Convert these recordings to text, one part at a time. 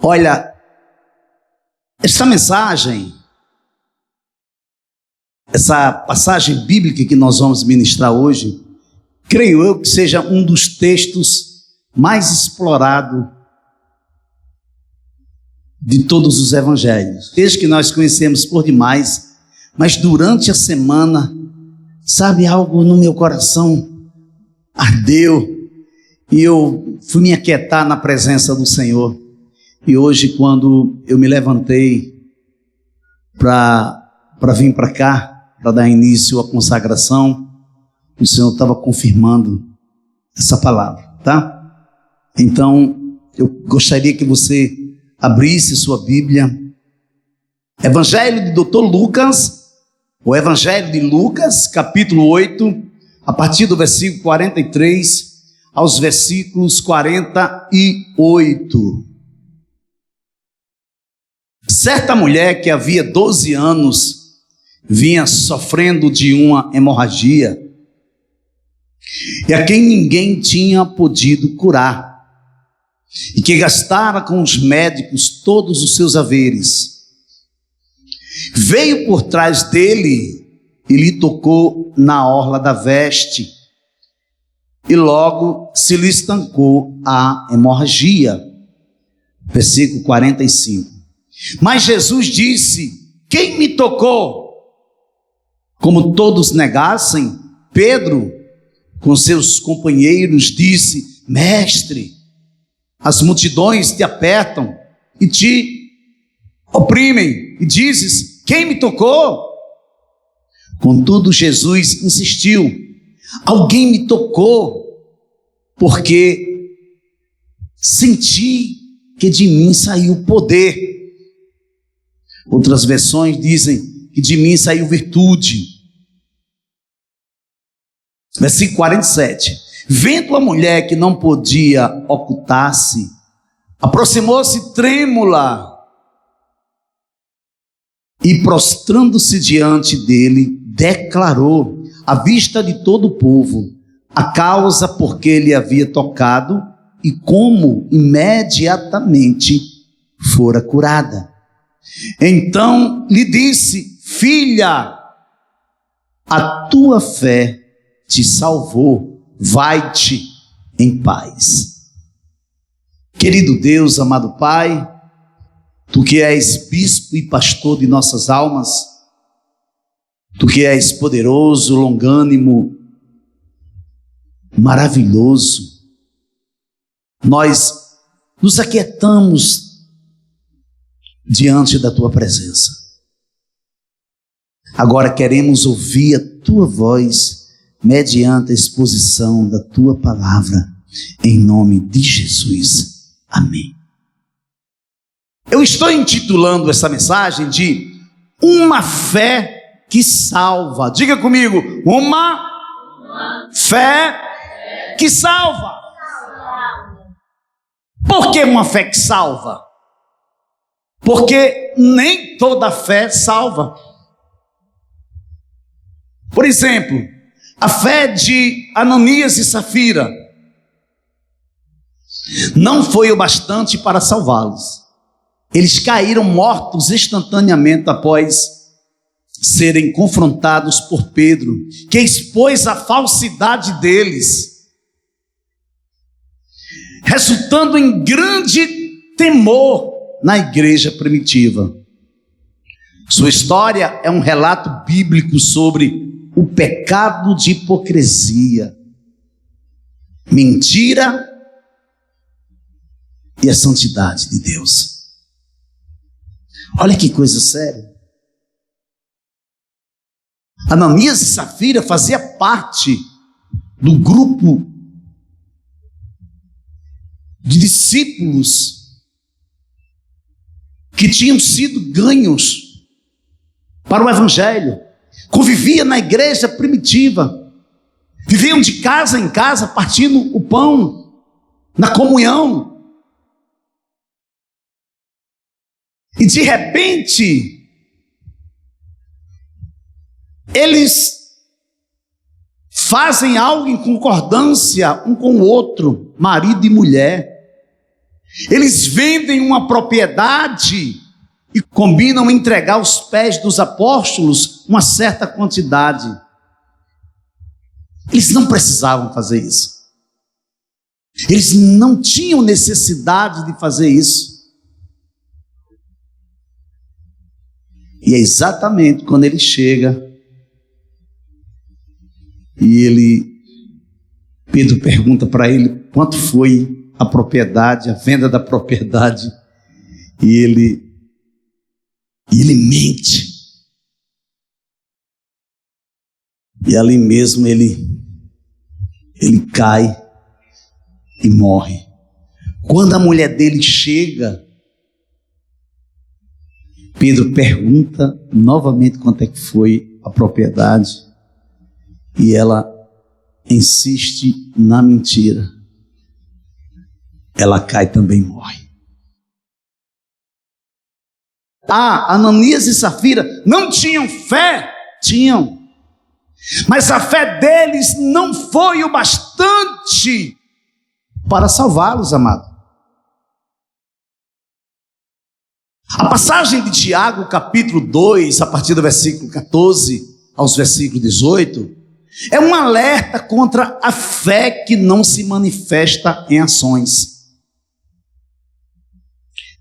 Olha, esta mensagem, essa passagem bíblica que nós vamos ministrar hoje, creio eu que seja um dos textos mais explorados de todos os evangelhos. Desde que nós conhecemos por demais, mas durante a semana, sabe, algo no meu coração ardeu e eu fui me aquietar na presença do Senhor. E hoje, quando eu me levantei para vir para cá, para dar início à consagração, o Senhor estava confirmando essa palavra, tá? Então, eu gostaria que você abrisse sua Bíblia. Evangelho de Dr. Lucas, o Evangelho de Lucas, capítulo 8, a partir do versículo 43 aos versículos 48. Certa mulher que havia 12 anos vinha sofrendo de uma hemorragia e a quem ninguém tinha podido curar, e que gastara com os médicos todos os seus haveres, veio por trás dele e lhe tocou na orla da veste, e logo se lhe estancou a hemorragia. Versículo 45. Mas Jesus disse: quem me tocou? Como todos negassem, Pedro, com seus companheiros, disse: mestre, as multidões te apertam e te oprimem, e dizes: quem me tocou? Contudo, Jesus insistiu: alguém me tocou, porque senti que de mim saiu poder. Outras versões dizem que de mim saiu virtude. Versículo 47. Vendo a mulher que não podia ocultar-se, aproximou-se trêmula e, prostrando-se diante dele, declarou à vista de todo o povo a causa por que ele havia tocado e como imediatamente fora curada. Então lhe disse: filha, a tua fé te salvou, vai-te em paz. Querido Deus, amado Pai, Tu que és bispo e pastor de nossas almas, Tu que és poderoso, longânimo, maravilhoso, nós nos aquietamos diante da Tua presença. Agora queremos ouvir a Tua voz mediante a exposição da Tua palavra, em nome de Jesus. Amém. Eu estou intitulando essa mensagem de uma fé que salva. Diga comigo, uma fé que salva. Por que uma fé que salva? Porque nem toda fé salva. Por exemplo, a fé de Ananias e Safira não foi o bastante para salvá-los. Eles caíram mortos instantaneamente após serem confrontados por Pedro, que expôs a falsidade deles, resultando em grande temor na igreja primitiva. Sua história é um relato bíblico sobre o pecado de hipocrisia, mentira e a santidade de Deus. Olha que coisa séria. Ananias e Safira fazia parte do grupo de discípulos que tinham sido ganhos para o evangelho. Convivia na igreja primitiva, viviam de casa em casa partindo o pão, na comunhão. E de repente, eles fazem algo em concordância um com o outro, marido e mulher. Eles vendem uma propriedade e combinam entregar aos pés dos apóstolos uma certa quantidade. Eles não precisavam fazer isso. Eles não tinham necessidade de fazer isso. E é exatamente quando ele chega e Pedro pergunta para ele quanto foi a propriedade, a venda da propriedade, e ele mente. E ali mesmo ele cai e morre. Quando a mulher dele chega, Pedro pergunta novamente quanto é que foi a propriedade, e ela insiste na mentira. Ela cai também e morre. Ananias e Safira não tinham fé? Tinham. Mas a fé deles não foi o bastante para salvá-los, amado. A passagem de Tiago, capítulo 2, a partir do versículo 14 aos versículos 18, é um alerta contra a fé que não se manifesta em ações.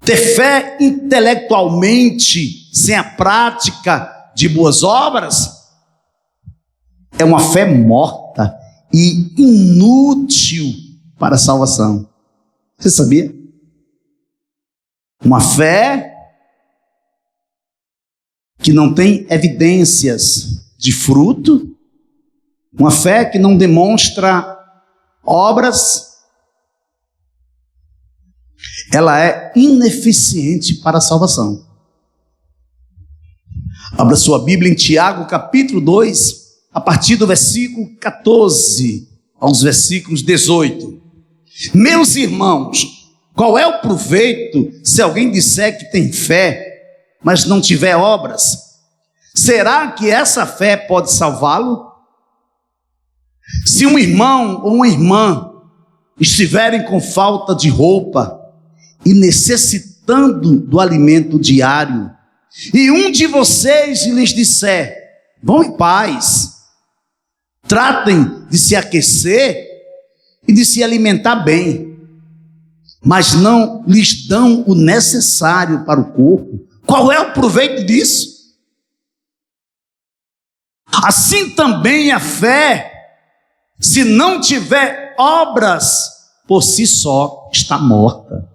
Ter fé intelectualmente, sem a prática de boas obras, é uma fé morta e inútil para a salvação. Você sabia? Uma fé que não tem evidências de fruto, uma fé que não demonstra obras, ela é ineficiente para a salvação. Abra sua Bíblia em Tiago, capítulo 2, a partir do versículo 14 aos versículos 18. Meus irmãos, qual é o proveito se alguém disser que tem fé, mas não tiver obras? Será que essa fé pode salvá-lo? Se um irmão ou uma irmã estiverem com falta de roupa e necessitando do alimento diário, e um de vocês lhes disser: vão em paz, tratem de se aquecer e de se alimentar bem, mas não lhes dão o necessário para o corpo, qual é o proveito disso? Assim também a fé, se não tiver obras, por si só está morta.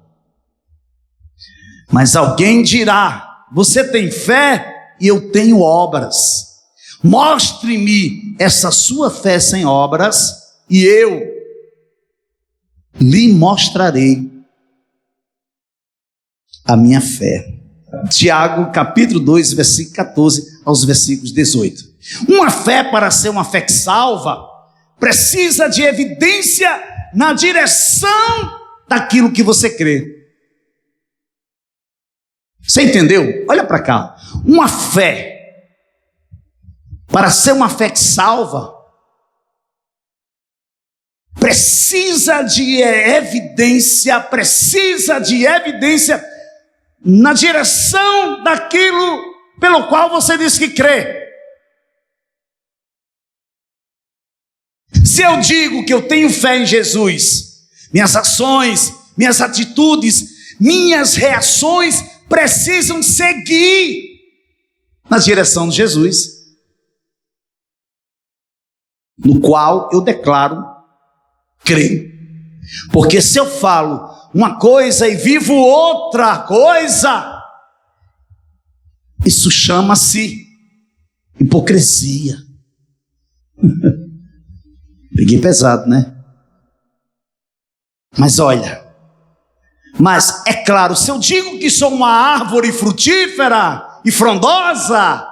Mas alguém dirá: você tem fé e eu tenho obras. Mostre-me essa sua fé sem obras, e eu lhe mostrarei a minha fé. Tiago, capítulo 2, versículo 14 aos versículos 18. Uma fé, para ser uma fé que salva, precisa de evidência na direção daquilo que você crê. Você entendeu? Olha para cá. Uma fé, para ser uma fé que salva, precisa de evidência na direção daquilo pelo qual você diz que crê. Se eu digo que eu tenho fé em Jesus, minhas ações, minhas atitudes, minhas reações precisam seguir na direção de Jesus, no qual eu declaro crer. Porque se eu falo uma coisa e vivo outra coisa, isso chama-se hipocrisia. Peguei pesado, né? Mas olha, mas é claro, se eu digo que sou uma árvore frutífera e frondosa,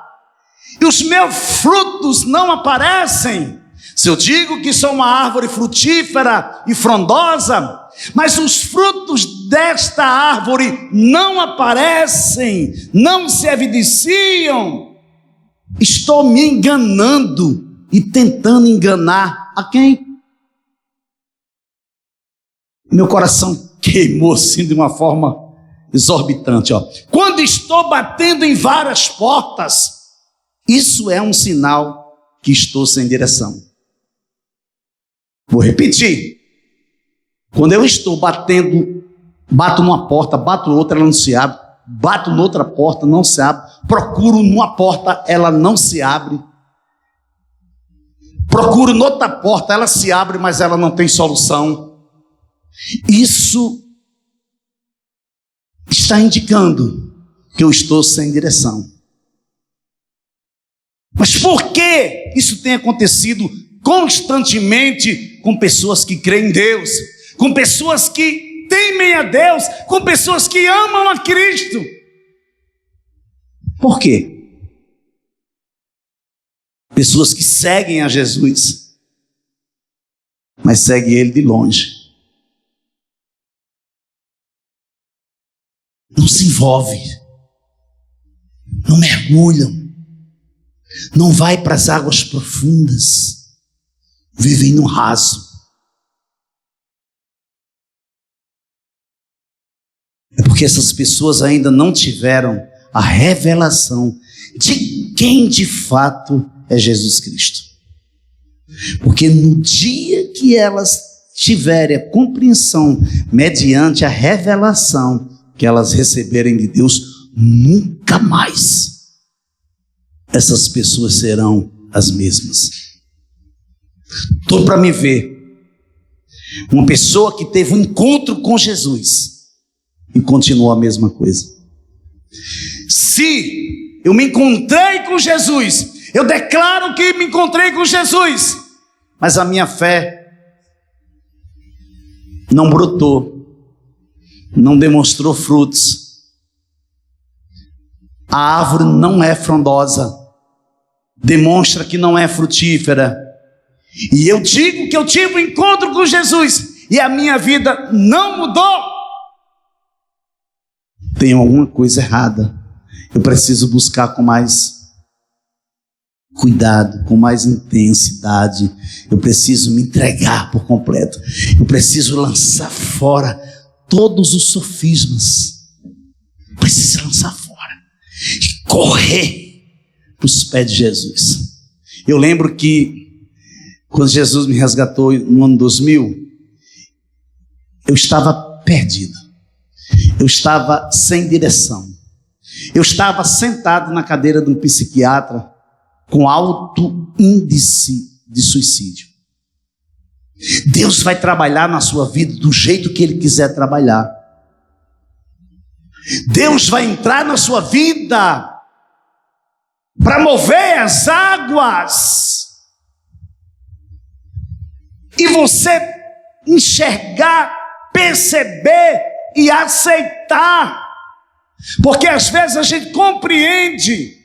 e os meus frutos não aparecem, se eu digo que sou uma árvore frutífera e frondosa, mas os frutos desta árvore não aparecem, não se evidenciam, estou me enganando e tentando enganar a quem? Meu coração queimou assim de uma forma exorbitante. Quando estou batendo em várias portas, isso é um sinal que estou sem direção. Vou repetir. Quando eu estou batendo, bato numa porta, bato outra, ela não se abre. Bato noutra porta, não se abre. Procuro numa porta, ela não se abre. Procuro noutra porta, ela se abre, mas ela não tem solução. Isso está indicando que eu estou sem direção. Mas por que isso tem acontecido constantemente com pessoas que creem em Deus, com pessoas que temem a Deus, com pessoas que amam a Cristo? Por quê? Pessoas que seguem a Jesus, mas seguem Ele de longe. Não se envolve, não mergulham, não vai para as águas profundas, vivem no raso. É porque essas pessoas ainda não tiveram a revelação de quem de fato é Jesus Cristo. Porque no dia que elas tiverem a compreensão, mediante a revelação que elas receberem de Deus, nunca mais essas pessoas serão as mesmas. Estou para me ver uma pessoa que teve um encontro com Jesus e continuou a mesma coisa. Se eu me encontrei com Jesus, eu declaro que me encontrei com Jesus, mas a minha fé não brotou, não demonstrou frutos, a árvore não é frondosa, demonstra que não é frutífera, e eu digo que eu tive um encontro com Jesus e a minha vida não mudou, tem alguma coisa errada. Eu preciso buscar com mais cuidado, com mais intensidade. Eu preciso me entregar por completo. Eu preciso lançar fora todos os sofismas. Preciso lançar fora e correr para os pés de Jesus. Eu lembro que quando Jesus me resgatou no ano 2000, eu estava perdido. Eu estava sem direção. Eu estava sentado na cadeira de um psiquiatra com alto índice de suicídio. Deus vai trabalhar na sua vida do jeito que Ele quiser trabalhar. Deus vai entrar na sua vida para mover as águas e você enxergar, perceber e aceitar. Porque às vezes a gente compreende,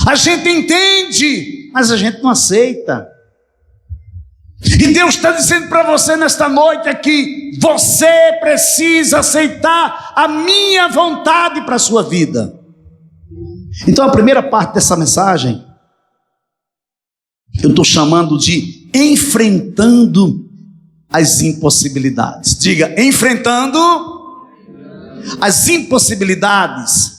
a gente entende, mas a gente não aceita. E Deus está dizendo para você nesta noite aqui: você precisa aceitar a minha vontade para a sua vida. Então a primeira parte dessa mensagem eu estou chamando de enfrentando as impossibilidades. Diga, enfrentando as impossibilidades.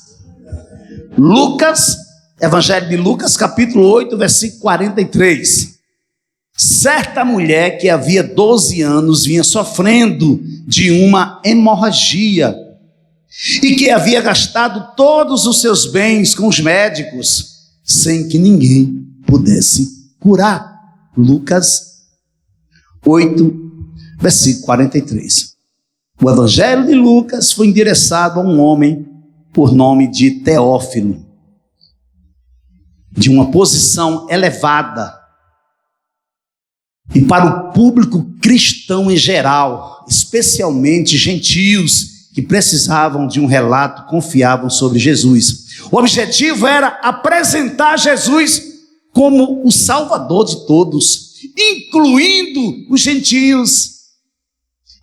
Lucas, Evangelho de Lucas, capítulo 8, versículo 43. Certa mulher que havia 12 anos vinha sofrendo de uma hemorragia e que havia gastado todos os seus bens com os médicos sem que ninguém pudesse curar. Lucas 8, versículo 43. O Evangelho de Lucas foi endereçado a um homem por nome de Teófilo, de uma posição elevada, e para o público cristão em geral, especialmente gentios que precisavam de um relato confiável sobre Jesus. O objetivo era apresentar Jesus como o Salvador de todos, incluindo os gentios,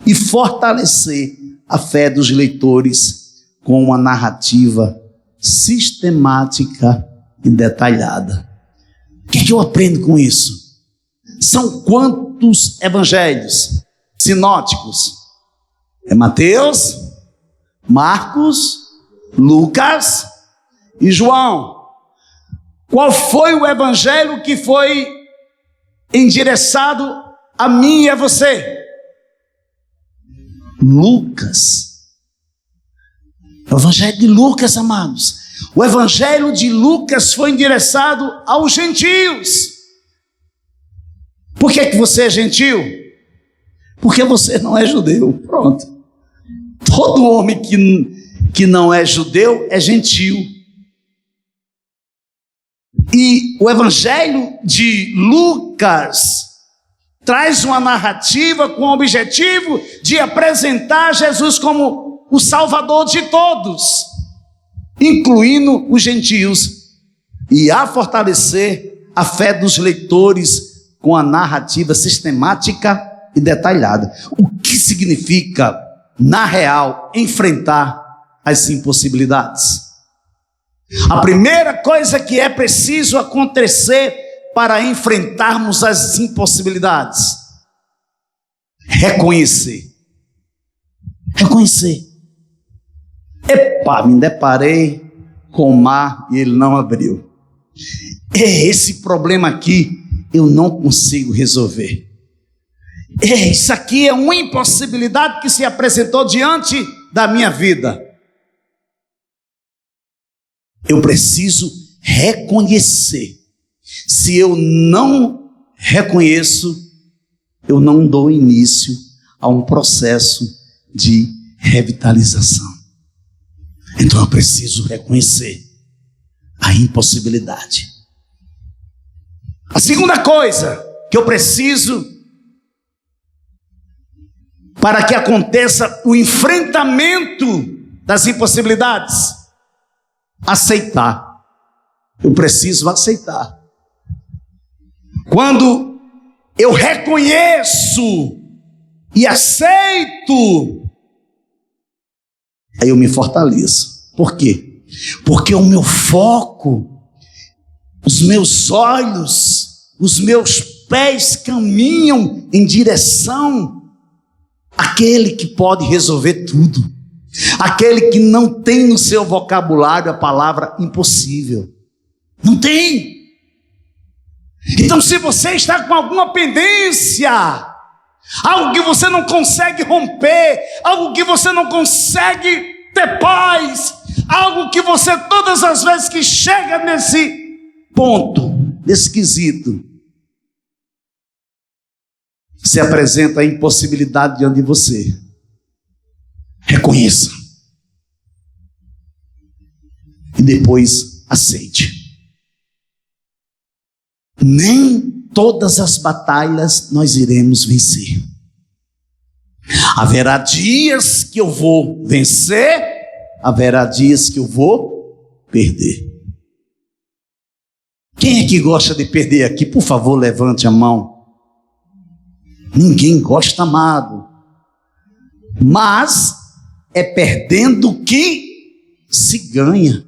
e fortalecer a fé dos leitores com uma narrativa sistemática e detalhada. O que eu aprendo com isso? São quantos evangelhos sinóticos? É Mateus, Marcos, Lucas e João. Qual foi o evangelho que foi endereçado a mim e a você? Lucas. O evangelho de Lucas, amados. O evangelho de Lucas foi endereçado aos gentios. Por que você é gentil? Porque você não é judeu. Pronto. Todo homem que não é judeu é gentil. E o evangelho de Lucas traz uma narrativa com o objetivo de apresentar Jesus como o Salvador de todos, incluindo os gentios, e a fortalecer a fé dos leitores com a narrativa sistemática e detalhada. O que significa, na real, enfrentar as impossibilidades? A primeira coisa que é preciso acontecer para enfrentarmos as impossibilidades: reconhecer. Epa, me deparei com o mar e ele não abriu. Esse problema aqui eu não consigo resolver. Isso aqui é uma impossibilidade que se apresentou diante da minha vida. Eu preciso reconhecer. Se eu não reconheço, eu não dou início a um processo de revitalização. Então eu preciso reconhecer a impossibilidade. A segunda coisa que eu preciso para que aconteça o enfrentamento das impossibilidades: aceitar. Eu preciso aceitar. Quando eu reconheço e aceito, aí eu me fortaleço. Por quê? Porque o meu foco, os meus olhos, os meus pés caminham em direção àquele que pode resolver tudo, aquele que não tem no seu vocabulário a palavra impossível. Não tem. Então, se você está com alguma pendência, algo que você não consegue romper, algo que você não consegue ter paz, algo que você, todas as vezes que chega nesse ponto, nesse quesito, se apresenta a impossibilidade diante de você, reconheça e depois aceite. Nem todas as batalhas nós iremos vencer. Haverá dias que eu vou vencer, haverá dias que eu vou perder. Quem é que gosta de perder aqui? Por favor, levante a mão. Ninguém gosta, amado. Mas é perdendo que se ganha.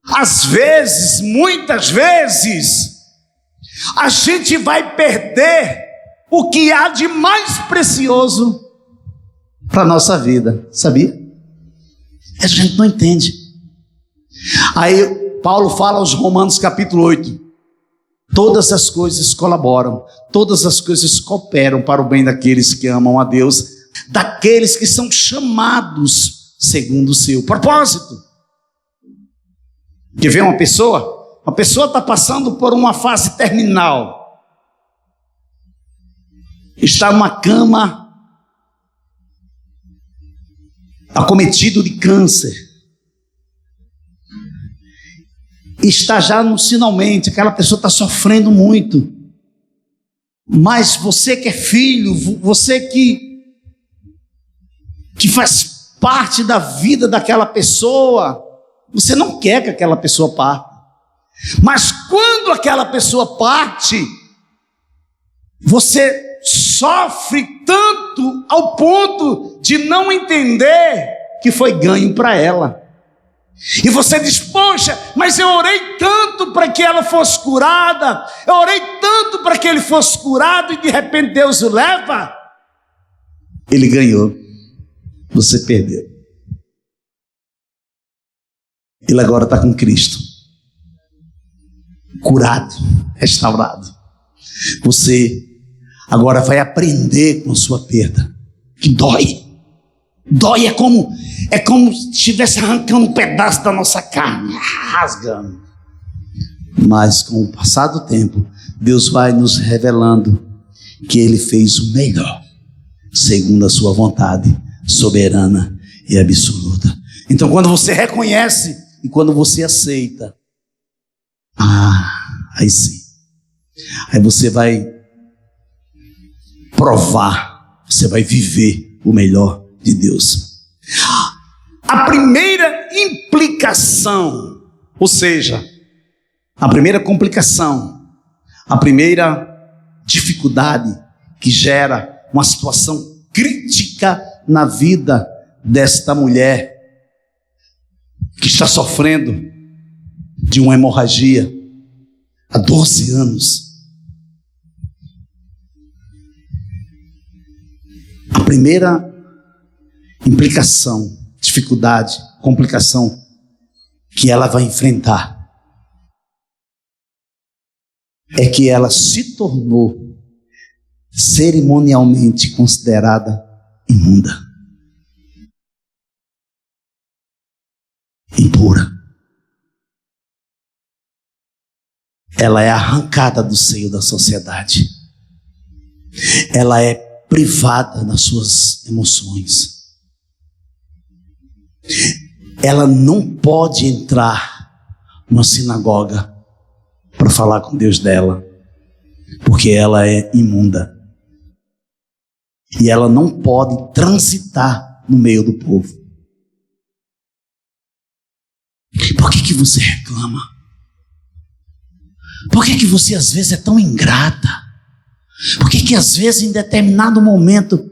Às vezes, muitas vezes, a gente vai perder o que há de mais precioso para a nossa vida, sabia? A gente não entende. Aí Paulo fala aos Romanos capítulo 8: todas as coisas colaboram, todas as coisas cooperam para o bem daqueles que amam a Deus, daqueles que são chamados segundo o seu propósito. Quer ver uma pessoa? Uma pessoa está passando por uma fase terminal, está numa cama, acometido de câncer, está já no finalmente, aquela pessoa está sofrendo muito, mas você que é filho, você que faz parte da vida daquela pessoa, você não quer que aquela pessoa parta. Mas quando aquela pessoa parte, você sofre tanto ao ponto de não entender que foi ganho para ela. E você diz: poxa, mas eu orei tanto para que ela fosse curada, eu orei tanto para que ele fosse curado, e de repente Deus o leva. Ele ganhou. você perdeu. Ele agora está com Cristo, curado, restaurado. Você agora vai aprender com a sua perda, que dói. Dói, é como se estivesse arrancando um pedaço da nossa carne, rasgando. Mas com o passar do tempo, Deus vai nos revelando que Ele fez o melhor, segundo a sua vontade soberana e absoluta. Então, quando você reconhece e quando você aceita, aí sim, aí você vai provar, você vai viver o melhor de Deus. A primeira implicação, ou seja, a primeira complicação, a primeira dificuldade que gera uma situação crítica na vida desta mulher que está sofrendo de uma hemorragia há 12 anos. A primeira implicação, dificuldade, complicação que ela vai enfrentar é que ela se tornou cerimonialmente considerada imunda, impura. Ela é arrancada do seio da sociedade. Ela é privada das suas emoções. Ela não pode entrar numa sinagoga para falar com Deus dela, porque ela é imunda. E ela não pode transitar no meio do povo. Por que você reclama? Por que você às vezes é tão ingrata? Por que às vezes em determinado momento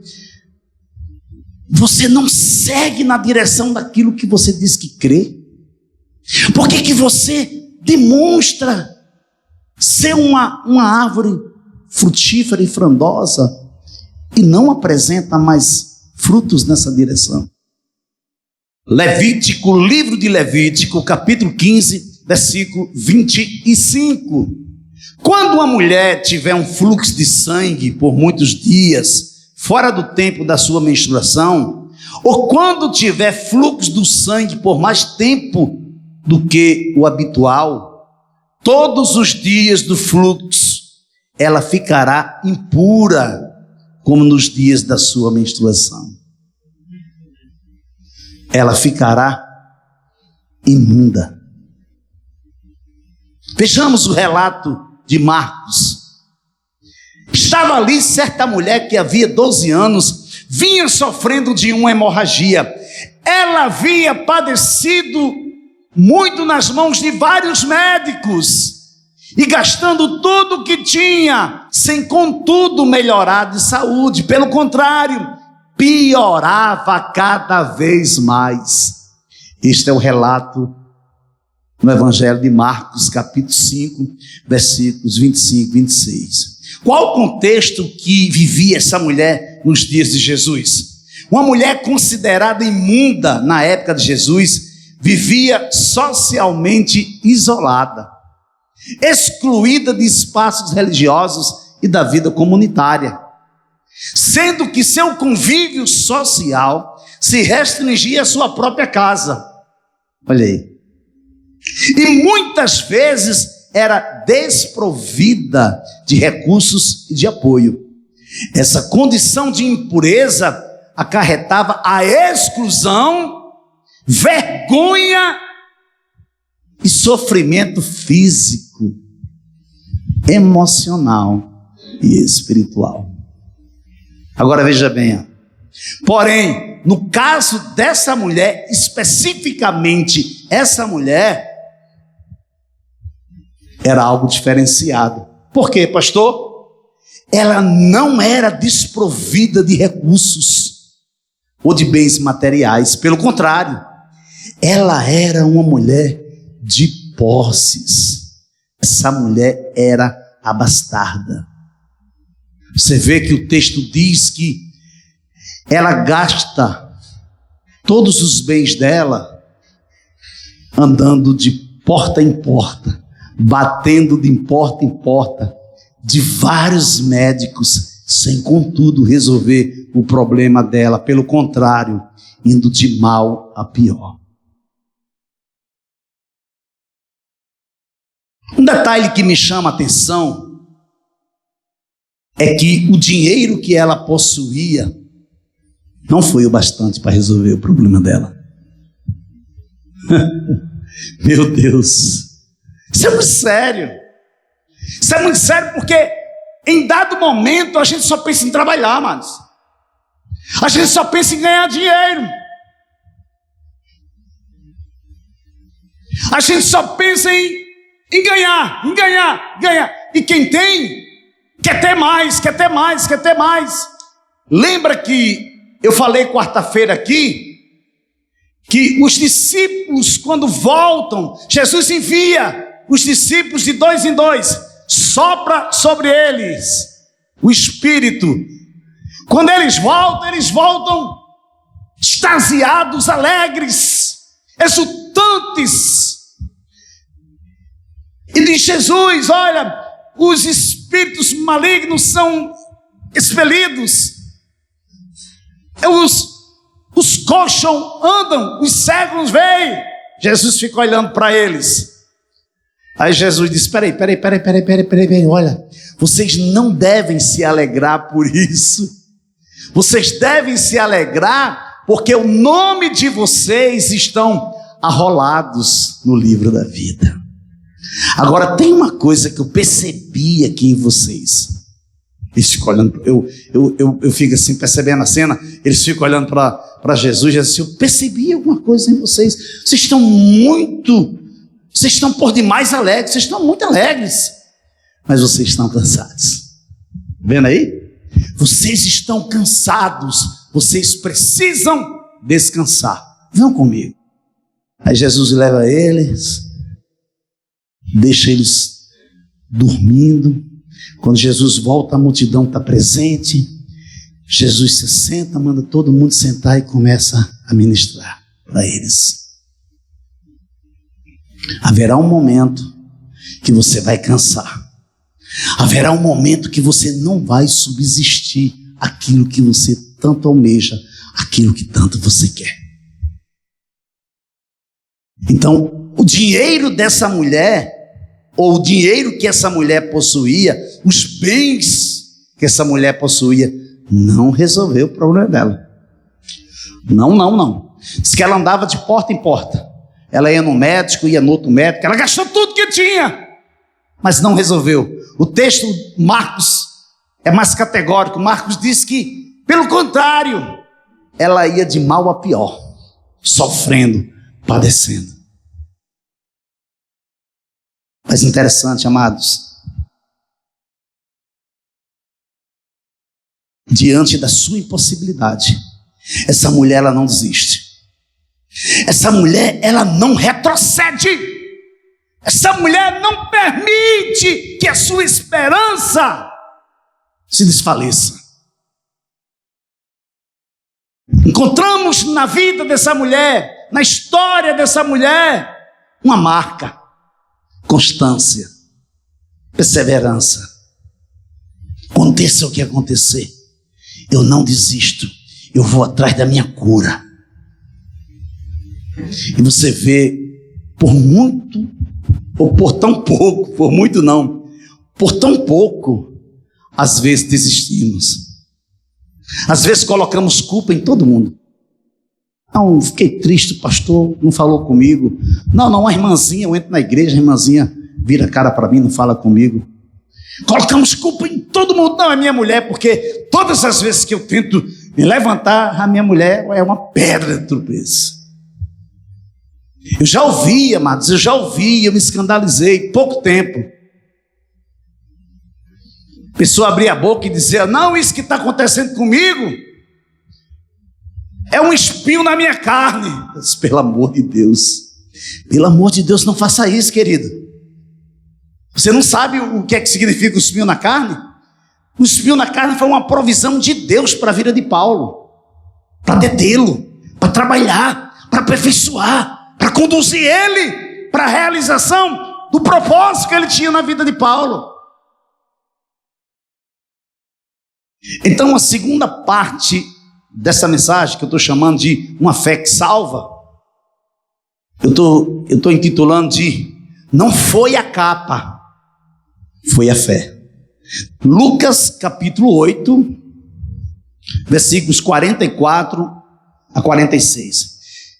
você não segue na direção daquilo que você diz que crê? Por que você demonstra ser uma árvore frutífera e frondosa e não apresenta mais frutos nessa direção? Levítico, livro de Levítico, capítulo 15, versículo 25. Quando uma mulher tiver um fluxo de sangue por muitos dias, fora do tempo da sua menstruação, ou quando tiver fluxo do sangue por mais tempo do que o habitual, todos os dias do fluxo, ela ficará impura, como nos dias da sua menstruação. Ela ficará imunda. Vejamos o relato de Marcos. Estava ali certa mulher que havia 12 anos, vinha sofrendo de uma hemorragia. Ela havia padecido muito nas mãos de vários médicos e gastando tudo o que tinha, sem contudo melhorar de saúde. Pelo contrário, piorava cada vez mais. Este é o relato no Evangelho de Marcos, capítulo 5, versículos 25 e 26. Qual o contexto que vivia essa mulher nos dias de Jesus? Uma mulher considerada imunda na época de Jesus vivia socialmente isolada, excluída de espaços religiosos e da vida comunitária, sendo que seu convívio social se restringia à sua própria casa. Olha aí. E muitas vezes era desprovida de recursos e de apoio. Essa condição de impureza acarretava a exclusão, vergonha e sofrimento físico, emocional e espiritual. Agora veja bem, porém, no caso dessa mulher, especificamente essa mulher, era algo diferenciado. Por quê, pastor? Ela não era desprovida de recursos ou de bens materiais. Pelo contrário, ela era uma mulher de posses. Essa mulher era abastada. Você vê que o texto diz que ela gasta todos os bens dela, andando de porta em porta, batendo de porta em porta, de vários médicos, sem contudo resolver o problema dela, pelo contrário, indo de mal a pior. Um detalhe que me chama a atenção é que o dinheiro que ela possuía não foi o bastante para resolver o problema dela. Meu Deus, isso é muito sério. Isso é muito sério porque em dado momento a gente só pensa em trabalhar, amados. A gente só pensa em ganhar dinheiro. A gente só pensa em ganhar. E quem tem, quer ter mais. Lembra que eu falei quarta-feira aqui, que os discípulos, quando voltam, Jesus envia os discípulos de 2 em 2, sopra sobre eles o Espírito. Quando eles voltam extasiados, alegres, exultantes. E diz Jesus: olha, os espíritos malignos são expelidos, os coxos andam, os cegos veem. Jesus fica olhando para eles. Aí Jesus diz: peraí, olha, vocês não devem se alegrar por isso. Vocês devem se alegrar porque o nome de vocês estão arrolados no livro da vida. Agora tem uma coisa que eu percebi aqui em vocês. Eles ficam olhando, eu fico assim percebendo a cena. Eles ficam olhando para Jesus e assim: eu percebi alguma coisa em vocês. Vocês estão por demais alegres, vocês estão muito alegres, mas vocês estão cansados. Vendo aí? Vocês estão cansados, vocês precisam descansar. Vão comigo. Aí Jesus leva eles, deixa eles dormindo. Quando Jesus volta, a multidão está presente. Jesus se senta, manda todo mundo sentar e começa a ministrar para eles. Haverá um momento que você vai cansar. Haverá um momento que você não vai subsistir aquilo que você tanto almeja, aquilo que tanto você quer. Então, o dinheiro dessa mulher, ou o dinheiro que essa mulher possuía, os bens que essa mulher possuía, não resolveu o problema dela. Não. Diz que ela andava de porta em porta. Ela ia no médico, ia no outro médico, ela gastou tudo que tinha, mas não resolveu. O texto, Marcos, é mais categórico. Marcos diz que, pelo contrário, ela ia de mal a pior, sofrendo, padecendo. Mas interessante, amados, diante da sua impossibilidade, essa mulher, ela não desiste. Essa mulher, ela não retrocede. Essa mulher não permite que a sua esperança se desfaleça. Encontramos na vida dessa mulher, na história dessa mulher, uma marca: constância, perseverança. Aconteça o que acontecer, eu não desisto, eu vou atrás da minha cura. E você vê, por muito, ou por tão pouco, por muito não, por tão pouco, às vezes desistimos. Às vezes colocamos culpa em todo mundo. Não, fiquei triste, o pastor não falou comigo. Não, a irmãzinha, eu entro na igreja, a irmãzinha vira a cara para mim, não fala comigo. Colocamos culpa em todo mundo. Não, é minha mulher, porque todas as vezes que eu tento me levantar, a minha mulher é uma pedra de tropeço. Eu já ouvi, amados, eu me escandalizei, pouco tempo. A pessoa abria a boca e dizia: não, isso que está acontecendo comigo é um espinho na minha carne. Eu disse: pelo amor de Deus, não faça isso, querido. Você não sabe o que é que significa o espinho na carne? O espinho na carne foi uma provisão de Deus para a vida de Paulo, para detê-lo, para trabalhar, para aperfeiçoar, para conduzir ele para a realização do propósito que ele tinha na vida de Paulo. Então, a segunda parte dessa mensagem, que eu estou chamando de uma fé que salva, eu estou intitulando de não foi a capa, foi a fé. Lucas capítulo 8, versículos 44 a 46.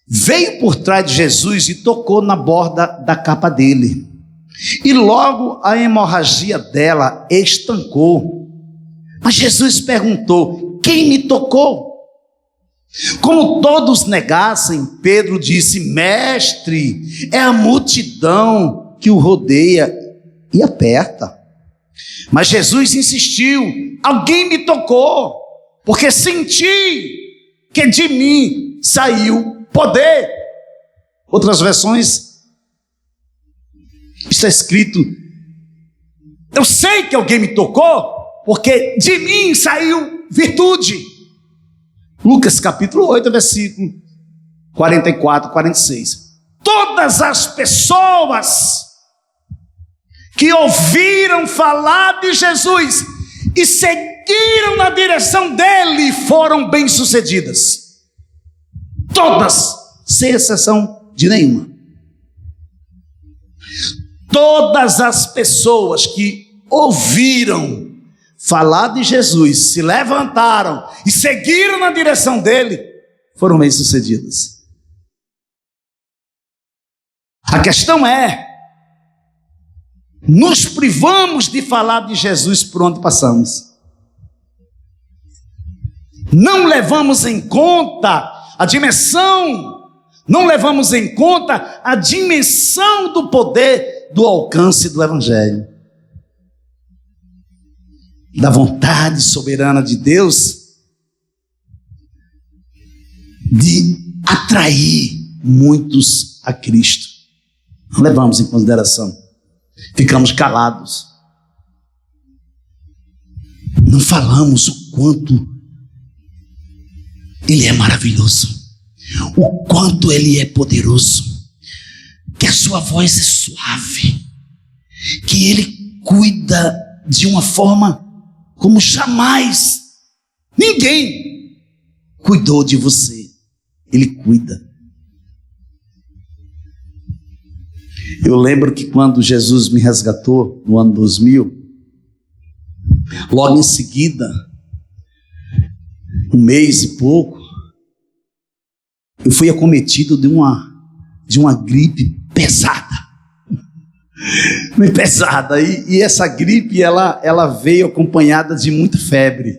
Veio por trás de Jesus e tocou na borda da capa dele, e logo a hemorragia dela estancou. Mas Jesus perguntou: quem me tocou? Como todos negassem, Pedro disse: mestre, é a multidão que o rodeia e aperta. Mas Jesus insistiu: alguém me tocou, porque senti que de mim saiu poder. Outras versões está escrito: eu sei que alguém me tocou, porque de mim saiu virtude. Lucas capítulo 8, versículo 44, 46. Todas as pessoas que ouviram falar de Jesus e seguiram na direção dele foram bem-sucedidas. Todas, sem exceção de nenhuma. Todas as pessoas que ouviram falar de Jesus, se levantaram e seguiram na direção dele, foram bem-sucedidas. A questão é: nos privamos de falar de Jesus por onde passamos. Não levamos em conta a dimensão, não levamos em conta a dimensão do poder, do alcance do Evangelho, da vontade soberana de Deus de atrair muitos a Cristo. Não levamos em consideração, ficamos calados, não falamos o quanto Ele é maravilhoso, o quanto Ele é poderoso, que a sua voz é suave, que Ele cuida de uma forma como jamais ninguém cuidou de você. Ele cuida. Eu lembro que quando Jesus me resgatou no ano 2000, logo em seguida, um mês e pouco, eu fui acometido de uma gripe pesada. Bem pesada. E essa gripe, ela veio acompanhada de muita febre.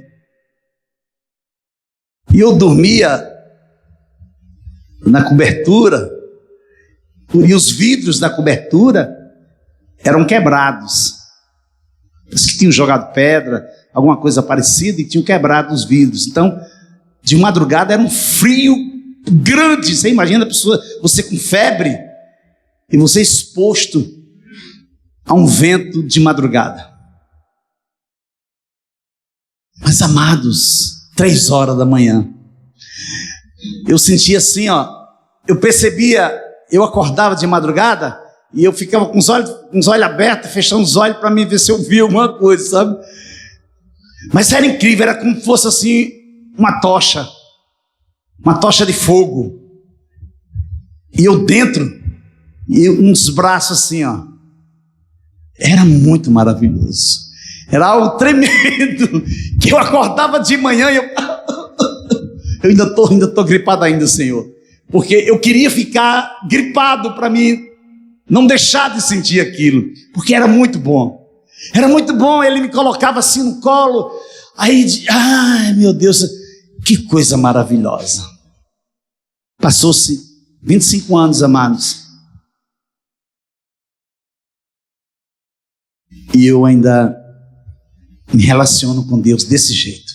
E eu dormia na cobertura, e os vidros da cobertura eram quebrados. Parece que tinham jogado pedra, alguma coisa parecida, e tinham quebrado os vidros. Então, de madrugada era um frio grande. Você imagina a pessoa, você com febre, e você exposto a um vento de madrugada. Mas, amados, 3 horas da manhã, eu sentia assim, eu percebia, eu acordava de madrugada e eu ficava com os olhos abertos, fechando os olhos para mim ver se eu via alguma coisa, sabe? Mas era incrível, era como se fosse assim uma tocha de fogo, e eu dentro, e uns braços assim, era muito maravilhoso, era algo tremendo, que eu acordava de manhã e eu ainda estou gripado ainda, Senhor, porque eu queria ficar gripado para mim não deixar de sentir aquilo, porque era muito bom. Ele me colocava assim no colo, aí, ai meu Deus, que coisa maravilhosa. Passou-se 25 anos, amados, e eu ainda me relaciono com Deus desse jeito.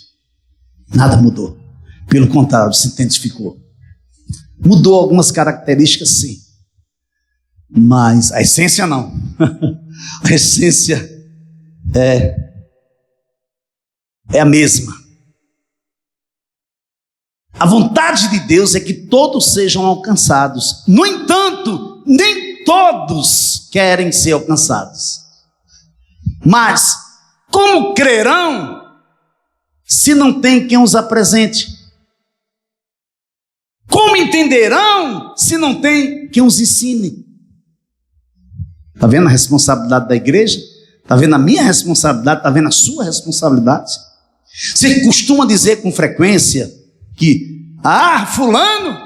Nada mudou, pelo contrário, se intensificou. Mudou algumas características, sim, mas a essência não. A essência é a mesma. A vontade de Deus é que todos sejam alcançados. No entanto, nem todos querem ser alcançados. Mas, como crerão se não tem quem os apresente? Como entenderão se não tem quem os ensine? Está vendo a responsabilidade da igreja? Está vendo a minha responsabilidade? Está vendo a sua responsabilidade? Você costuma dizer com frequência que, fulano,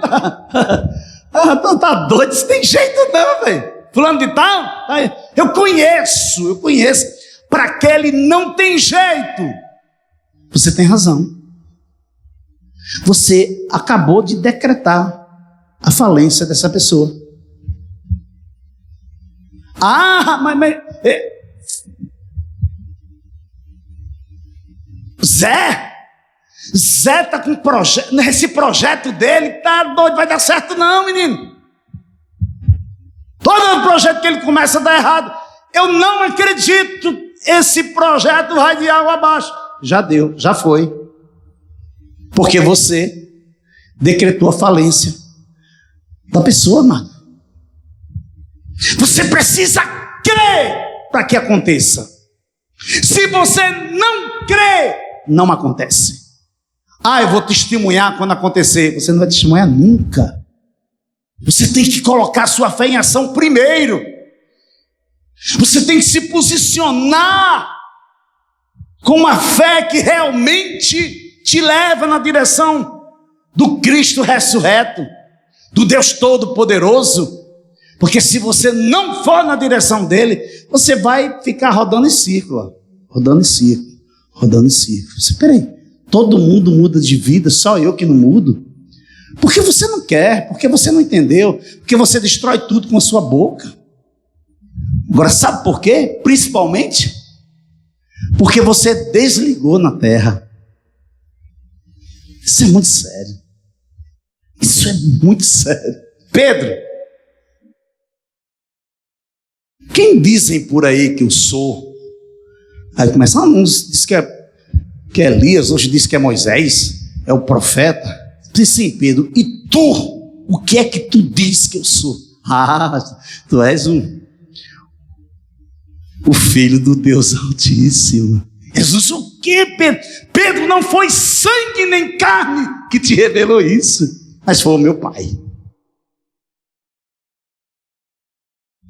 tá doido, isso tem jeito não, velho. Fulano de tal, eu conheço. Para aquele não tem jeito. Você tem razão. Você acabou de decretar a falência dessa pessoa. Zé tá com projeto, esse projeto dele tá doido, vai dar certo não, menino. Todo projeto que ele começa a dar errado. Eu não acredito, esse projeto vai de água abaixo. Já deu, já foi. Porque você decretou a falência da pessoa, mano. Você precisa crer para que aconteça. Se você não crê, não acontece. Eu vou testemunhar quando acontecer. Você não vai testemunhar nunca. Você tem que colocar sua fé em ação primeiro. Você tem que se posicionar com uma fé que realmente te leva na direção do Cristo ressurreto, do Deus Todo-Poderoso. Porque se você não for na direção dele, você vai ficar rodando em círculo. Rodando em círculo. Peraí, todo mundo muda de vida, só eu que não mudo? Porque você não quer, porque você não entendeu, porque você destrói tudo com a sua boca. Agora, sabe por quê? Principalmente porque você desligou na terra. Isso é muito sério. Isso é muito sério. Pedro, quem dizem por aí que eu sou? Aí começa, uns diz que é Elias, outros diz que é Moisés, é o profeta. Diz sim, Pedro, e tu, o que é que tu diz que eu sou? Tu és o filho do Deus Altíssimo. Jesus, o que, Pedro? Pedro, não foi sangue nem carne que te revelou isso, mas foi o meu Pai.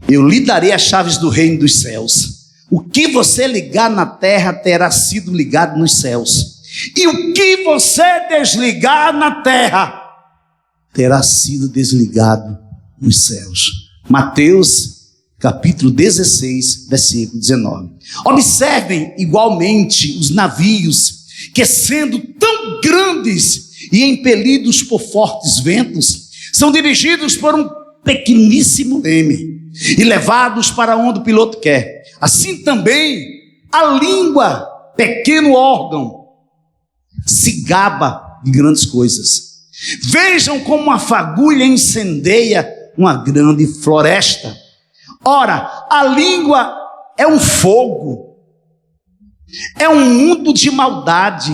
Eu lhe darei as chaves do reino dos céus. O que você ligar na terra terá sido ligado nos céus, e o que você desligar na terra terá sido desligado nos céus. Mateus capítulo 16, versículo 19. Observem igualmente os navios, que sendo tão grandes e impelidos por fortes ventos, são dirigidos por um pequeníssimo leme e levados para onde o piloto quer. Assim também a língua, pequeno órgão, se gaba de grandes coisas. Vejam como uma fagulha incendeia uma grande floresta. Ora, a língua é um fogo, é um mundo de maldade.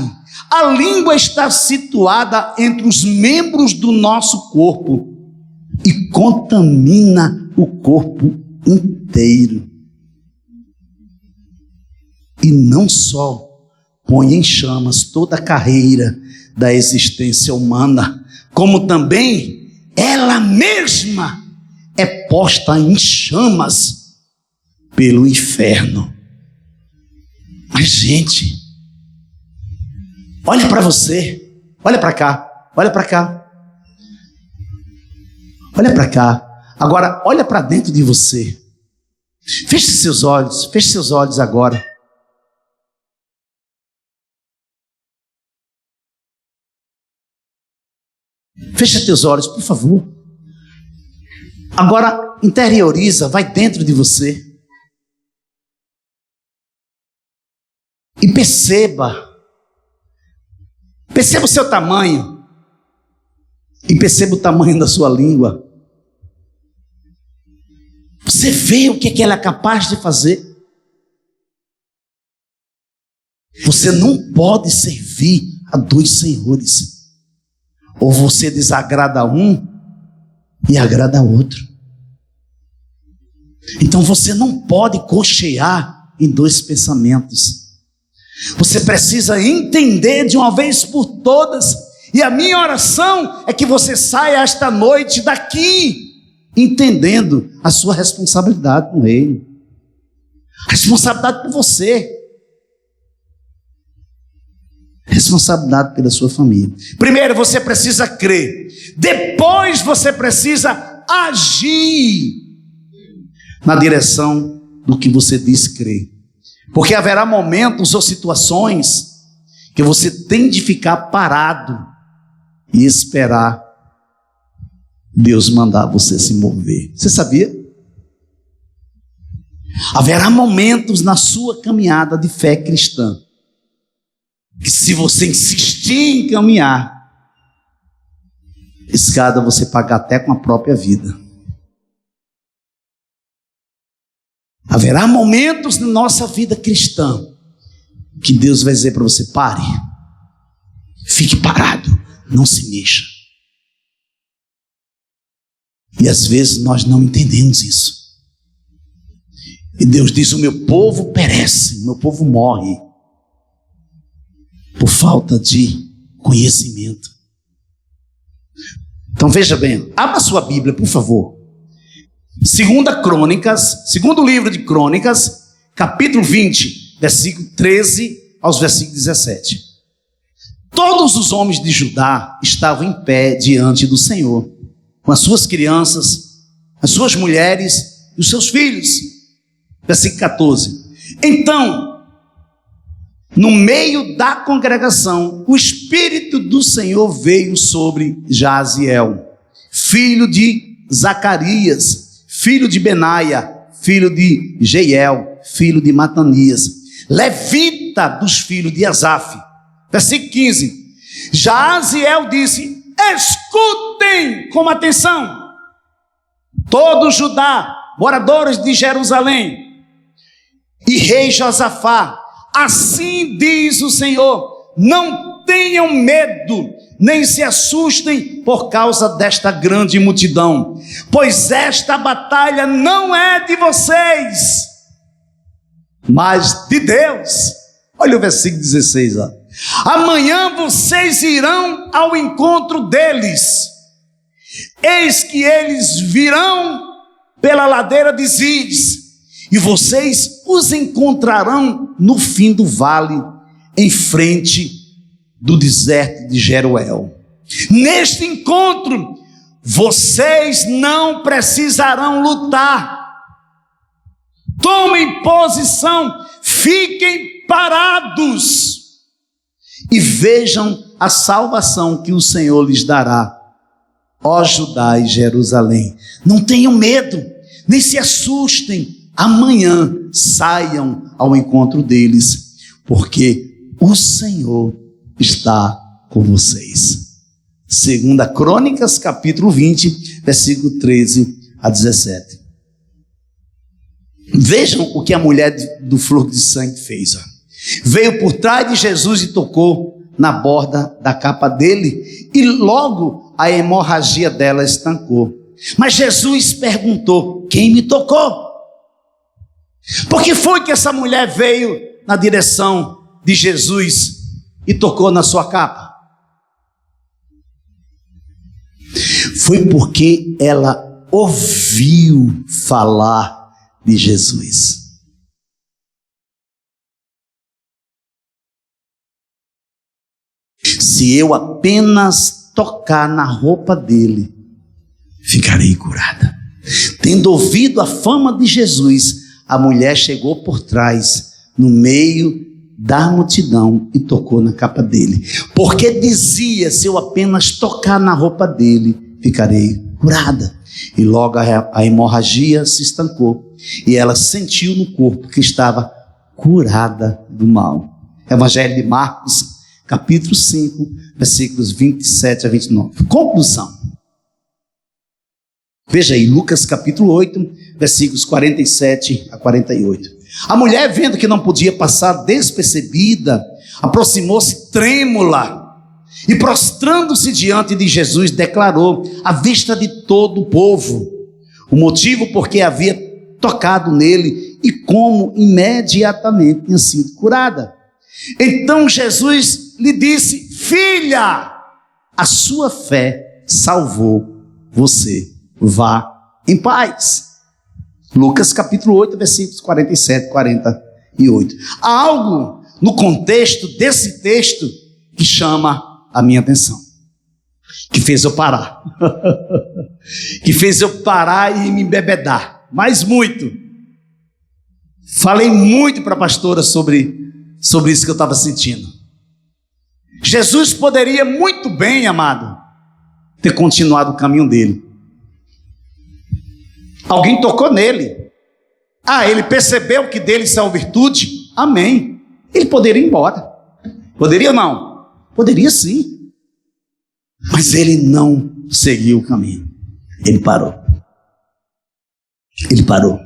A língua está situada entre os membros do nosso corpo e contamina o corpo inteiro. E não só põe em chamas toda a carreira da existência humana, como também ela mesma é posta em chamas pelo inferno. Mas, gente, olha para você, olha para cá, olha para cá, olha para cá. Agora, olha para dentro de você. Feche seus olhos agora. Fecha teus olhos, por favor. Agora, interioriza, vai dentro de você. E perceba o seu tamanho. E perceba o tamanho da sua língua. Você vê o que ela é capaz de fazer. Você não pode servir a dois senhores. Ou você desagrada a um e agrada a outro. Então você não pode cochear em dois pensamentos. Você precisa entender de uma vez por todas. E a minha oração é que você saia esta noite daqui entendendo a sua responsabilidade com Ele. A responsabilidade por você. Responsabilidade pela sua família. Primeiro você precisa crer. Depois você precisa agir na direção do que você diz crer. Porque haverá momentos ou situações que você tem de ficar parado e esperar Deus mandar você se mover. Você sabia? Haverá momentos na sua caminhada de fé cristã que, se você insistir em caminhar, escada você paga até com a própria vida. Haverá momentos na nossa vida cristã que Deus vai dizer para você: pare, fique parado, não se mexa. E às vezes nós não entendemos isso. E Deus diz: o meu povo perece, o meu povo morre por falta de conhecimento. Então veja bem, abra sua Bíblia, por favor. Segundo livro de Crônicas, capítulo 20, versículo 13 aos versículos 17. Todos os homens de Judá estavam em pé diante do Senhor, com as suas crianças, as suas mulheres e os seus filhos. Versículo 14. Então, no meio da congregação, o Espírito do Senhor veio sobre Jaziel, filho de Zacarias, filho de Benaia, filho de Jeiel, filho de Matanias, levita dos filhos de Asaf. Versículo 15. Jaziel disse: escutem com atenção, todo Judá, moradores de Jerusalém, e rei Josafá, assim diz o Senhor: não tenham medo, nem se assustem por causa desta grande multidão, pois esta batalha não é de vocês, mas de Deus. Olha o versículo 16, ó. Amanhã vocês irão ao encontro deles, eis que eles virão pela ladeira de Ziz, e vocês os encontrarão no fim do vale, em frente do deserto de Jeruel. Neste encontro, vocês não precisarão lutar. Tomem posição, fiquem parados e vejam a salvação que o Senhor lhes dará, ó Judá e Jerusalém. Não tenham medo, nem se assustem. Amanhã saiam ao encontro deles, porque o Senhor está com vocês. Segunda Crônicas, capítulo 20, versículo 13 a 17. Vejam o que a mulher do fluxo de sangue fez. Veio por trás de Jesus e tocou na borda da capa dele, e logo a hemorragia dela estancou. Mas Jesus perguntou: quem me tocou? Por que foi que essa mulher veio na direção de Jesus e tocou na sua capa? Foi porque ela ouviu falar de Jesus. Se eu apenas tocar na roupa dele, ficarei curada. Tendo ouvido a fama de Jesus, a mulher chegou por trás, no meio da multidão, e tocou na capa dele, porque dizia: se eu apenas tocar na roupa dele, ficarei curada. E logo a hemorragia se estancou, e ela sentiu no corpo que estava curada do mal. Evangelho de Marcos, capítulo 5, versículos 27 a 29. Conclusão. Veja aí, Lucas capítulo 8, versículos 47 a 48. A mulher, vendo que não podia passar despercebida, aproximou-se trêmula E prostrando-se diante de Jesus, declarou à vista de todo o povo o motivo por que havia tocado nele e como imediatamente tinha sido curada. Então Jesus lhe disse: filha, a sua fé salvou você, vá em paz. Lucas capítulo 8, versículos 47 e 48. Há algo no contexto desse texto que chama a minha atenção, que fez eu parar, que fez eu parar e me embebedar, mas muito. Falei muito para a pastora sobre isso que eu estava sentindo. Jesus poderia muito bem, amado, ter continuado o caminho dele. Alguém tocou nele. Ele percebeu que dele saiu virtude. Amém. Ele poderia ir embora. Poderia ou não? Poderia sim. Mas ele não seguiu o caminho. Ele parou. Ele parou.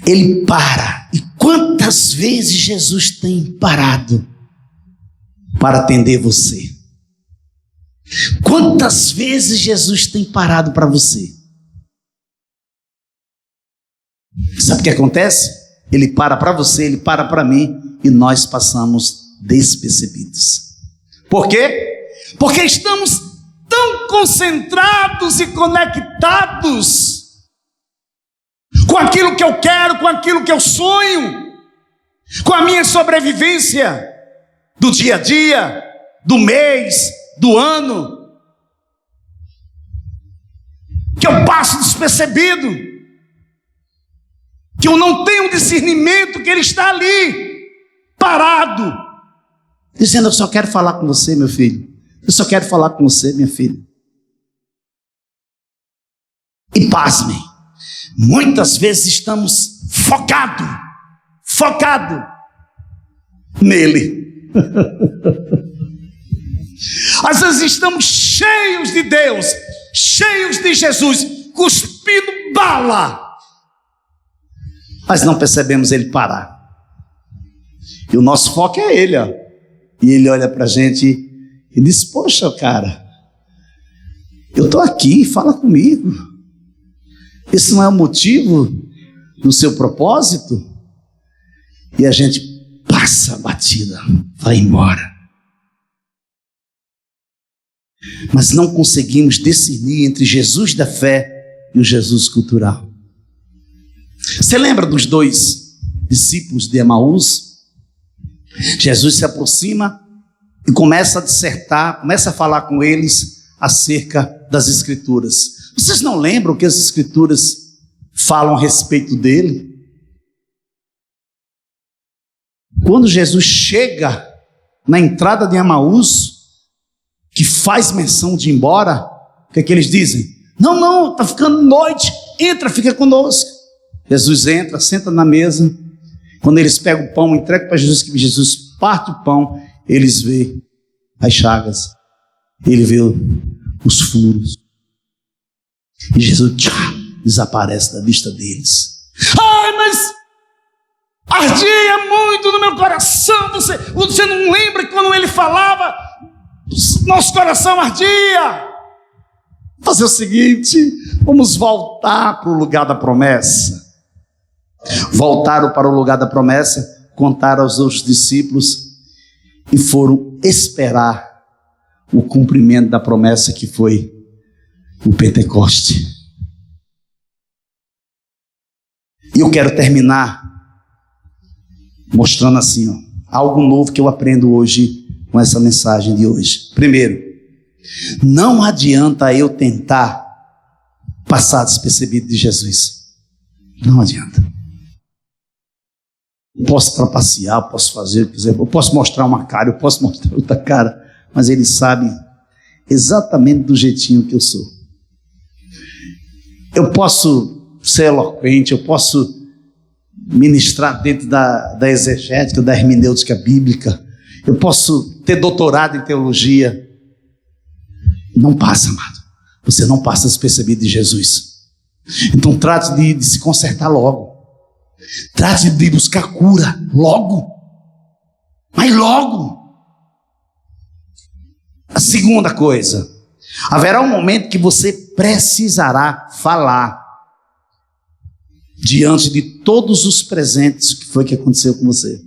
Ele para. E quantas vezes Jesus tem parado para atender você? Quantas vezes Jesus tem parado para você? Sabe o que acontece? Ele para você, ele para para mim, e nós passamos despercebidos. Por quê? Porque estamos tão concentrados e conectados com aquilo que eu quero, com aquilo que eu sonho, com a minha sobrevivência do dia a dia, do mês, do ano, que eu passo despercebido, que eu não tenho discernimento que ele está ali, parado, dizendo: eu só quero falar com você, meu filho, eu só quero falar com você, minha filha. E pasmem, muitas vezes estamos focados nele. Às vezes estamos cheios de Deus, cheios de Jesus, cuspindo bala, mas não percebemos ele parar. E o nosso foco é ele, ó. E ele olha para a gente e diz: poxa, cara, eu estou aqui, fala comigo. Esse não é o motivo do seu propósito? E a gente passa a batida, vai embora. Mas não conseguimos discernir entre Jesus da fé e o Jesus cultural. Você lembra dos dois discípulos de Emaús? Jesus se aproxima e começa a dissertar, começa a falar com eles acerca das Escrituras. Vocês não lembram que as Escrituras falam a respeito dele? Quando Jesus chega na entrada de Emaús, que faz menção de ir embora, o que é que eles dizem? Não, está ficando noite, entra, fica conosco. Jesus entra, senta na mesa. Quando eles pegam o pão, entregam para Jesus, que Jesus parte o pão, eles veem as chagas, ele vê os furos, e Jesus desaparece da vista deles. Mas ardia muito no meu coração. Você não lembra quando ele falava? Nosso coração ardia. Fazer o seguinte: vamos voltar para o lugar da promessa. Voltaram para o lugar da promessa, contaram aos outros discípulos e foram esperar o cumprimento da promessa, que foi o Pentecoste. E eu quero terminar mostrando assim, algo novo que eu aprendo hoje com essa mensagem de hoje. Primeiro, não adianta eu tentar passar despercebido de Jesus. Não adianta. Eu posso trapacear, eu posso fazer o que quiser, eu posso mostrar uma cara, eu posso mostrar outra cara, mas ele sabe exatamente do jeitinho que eu sou. Eu posso ser eloquente, eu posso ministrar dentro da exegética, da hermenêutica bíblica, eu posso ter doutorado em teologia. Não passa, amado. Você não passa despercebido de Jesus. Então trate de se consertar logo. Trate de buscar cura logo. Mas logo. A segunda coisa, haverá um momento que você precisará falar diante de todos os presentes que foi que aconteceu com você.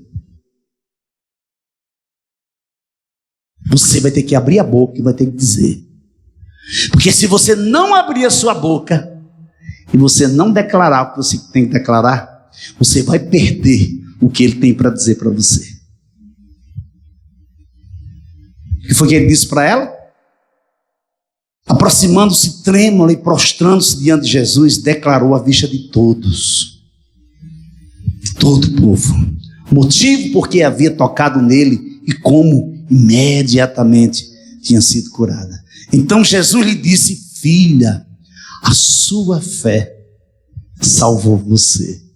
Você vai ter que abrir a boca e vai ter que dizer. Porque se você não abrir a sua boca e você não declarar o que você tem que declarar, você vai perder o que ele tem para dizer para você. O que foi que ele disse para ela? Aproximando-se trêmula e prostrando-se diante de Jesus, declarou à vista de todos, de todo o povo, motivo porque havia tocado nele e como imediatamente tinha sido curada. Então Jesus lhe disse: filha, a sua fé salvou você.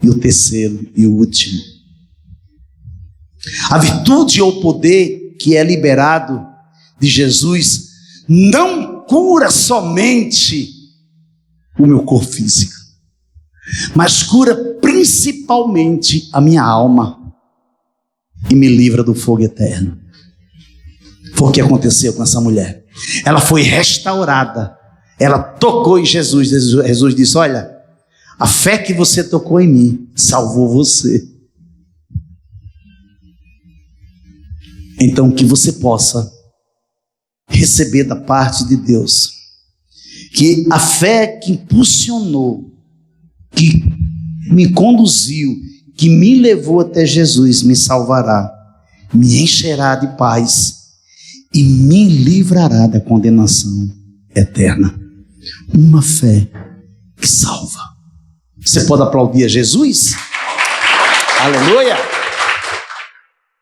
E o terceiro e o último, a virtude ou poder que é liberado de Jesus não cura somente o meu corpo físico, mas cura principalmente a minha alma e me livra do fogo eterno. Foi o que aconteceu com essa mulher. Ela foi restaurada, ela tocou em Jesus. Jesus disse: olha, a fé que você tocou em mim salvou você. Então que você possa receber da parte de Deus, que a fé que impulsionou, que me conduziu, que me levou até Jesus, me salvará, me encherá de paz e me livrará da condenação eterna. Uma fé que salva. Você pode aplaudir a Jesus? Aleluia!